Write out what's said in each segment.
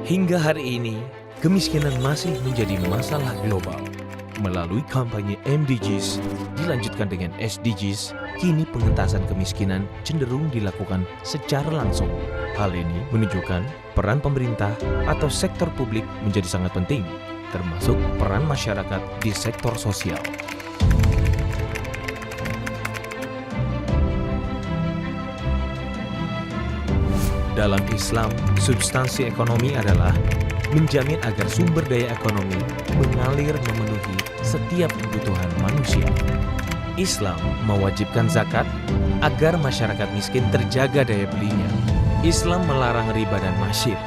Hingga hari ini, kemiskinan masih menjadi masalah global. Melalui kampanye MDGs, dilanjutkan dengan SDGs, kini pengentasan kemiskinan cenderung dilakukan secara langsung. Hal ini menunjukkan peran pemerintah atau sektor publik menjadi sangat penting, termasuk peran masyarakat di sektor sosial. Dalam Islam, substansi ekonomi adalah menjamin agar sumber daya ekonomi mengalir memenuhi setiap kebutuhan manusia. Islam mewajibkan zakat agar masyarakat miskin terjaga daya belinya. Islam melarang riba dan masyir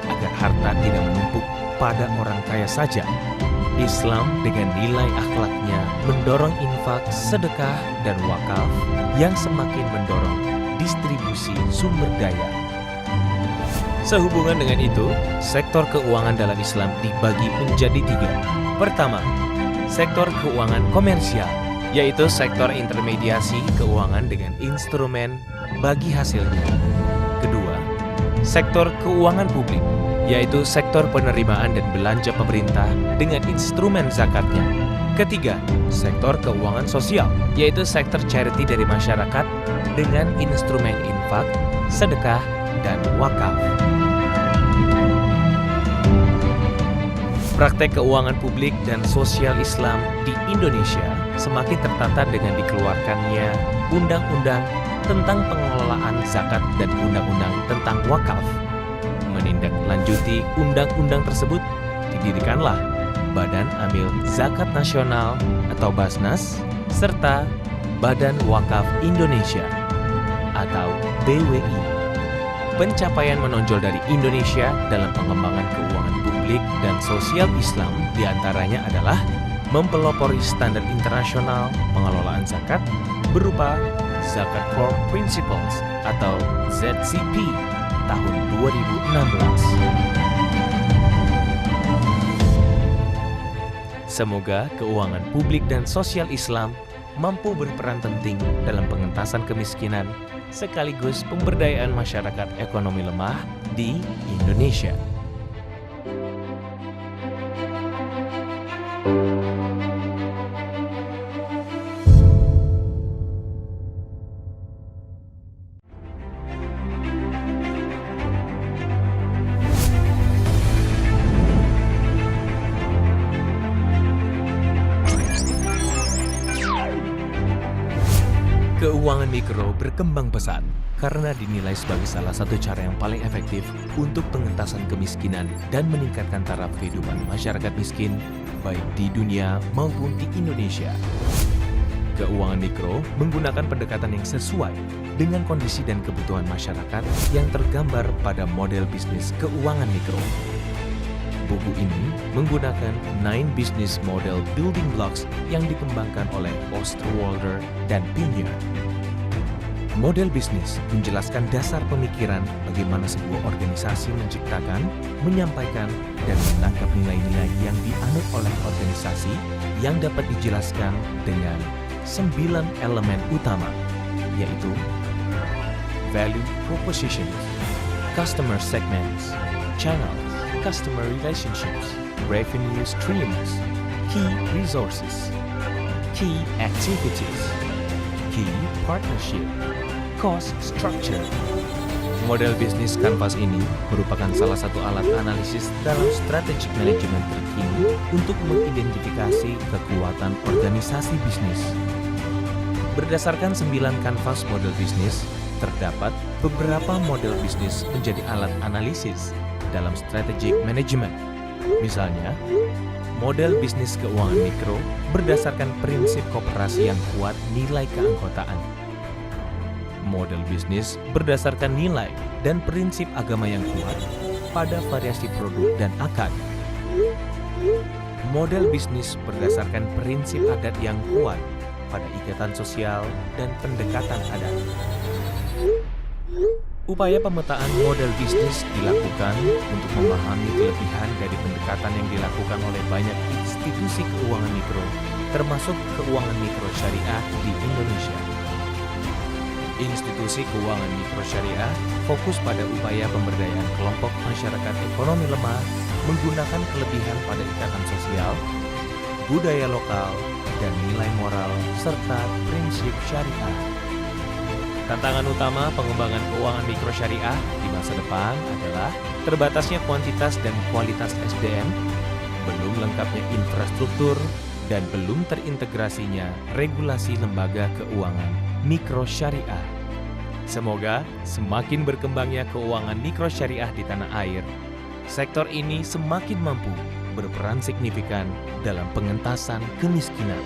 agar harta tidak menumpuk pada orang kaya saja. Islam dengan nilai akhlaknya mendorong infak, sedekah, dan wakaf yang semakin mendorong distribusi sumber daya. Sehubungan dengan itu, sektor keuangan dalam Islam dibagi menjadi 3. Pertama, sektor keuangan komersial, yaitu sektor intermediasi keuangan dengan instrumen bagi hasilnya. Kedua, sektor keuangan publik, yaitu sektor penerimaan dan belanja pemerintah dengan instrumen zakatnya. Ketiga, sektor keuangan sosial, yaitu sektor charity dari masyarakat dengan instrumen infak, sedekah, dan wakaf. Praktek keuangan publik dan sosial Islam di Indonesia semakin tertata dengan dikeluarkannya Undang-Undang tentang Pengelolaan Zakat dan Undang-Undang tentang Wakaf. Menindaklanjuti undang-undang tersebut, didirikanlah Badan Amil Zakat Nasional atau Basnas serta Badan Wakaf Indonesia atau BWI. Pencapaian menonjol dari Indonesia dalam pengembangan keuangan publik dan sosial Islam diantaranya adalah mempelopori standar internasional pengelolaan zakat berupa Zakat Core Principles atau ZCP tahun 2016. Semoga keuangan publik dan sosial Islam mampu berperan penting dalam pengentasan kemiskinan sekaligus pemberdayaan masyarakat ekonomi lemah di Indonesia. Keuangan mikro berkembang pesat karena dinilai sebagai salah satu cara yang paling efektif untuk pengentasan kemiskinan dan meningkatkan taraf kehidupan masyarakat miskin baik di dunia maupun di Indonesia. Keuangan mikro menggunakan pendekatan yang sesuai dengan kondisi dan kebutuhan masyarakat yang tergambar pada model bisnis keuangan mikro. Buku ini menggunakan 9 business model building blocks yang dikembangkan oleh Osterwalder dan Pinier. Model bisnis menjelaskan dasar pemikiran bagaimana sebuah organisasi menciptakan, menyampaikan, dan menangkap nilai-nilai yang dianut oleh organisasi yang dapat dijelaskan dengan 9 elemen utama, yaitu value propositions, customer segments, channels, customer relationships, revenue streams, key resources, key activities, key partnership, cost structure. Model bisnis kanvas ini merupakan salah satu alat analisis dalam strategic management terkini untuk mengidentifikasi kekuatan organisasi bisnis. Berdasarkan 9 kanvas model bisnis, terdapat beberapa model bisnis menjadi alat analisis dalam strategic management. Misalnya, model bisnis keuangan mikro berdasarkan prinsip koperasi yang kuat nilai keanggotaan. Model bisnis berdasarkan nilai dan prinsip agama yang kuat pada variasi produk dan akad. Model bisnis berdasarkan prinsip adat yang kuat pada ikatan sosial dan pendekatan adat. Upaya pemetaan model bisnis dilakukan untuk memahami kelebihan dari pendekatan yang dilakukan oleh banyak institusi keuangan mikro, termasuk keuangan mikro syariah di Indonesia. Institusi keuangan mikrosyariah fokus pada upaya pemberdayaan kelompok masyarakat ekonomi lemah menggunakan kelebihan pada ikatan sosial, budaya lokal, dan nilai moral serta prinsip syariah. Tantangan utama pengembangan keuangan mikrosyariah di masa depan adalah terbatasnya kuantitas dan kualitas SDM, belum lengkapnya infrastruktur, dan belum terintegrasinya regulasi lembaga keuangan mikrosyariah. Semoga semakin berkembangnya keuangan mikrosyariah di tanah air, sektor ini semakin mampu berperan signifikan dalam pengentasan kemiskinan.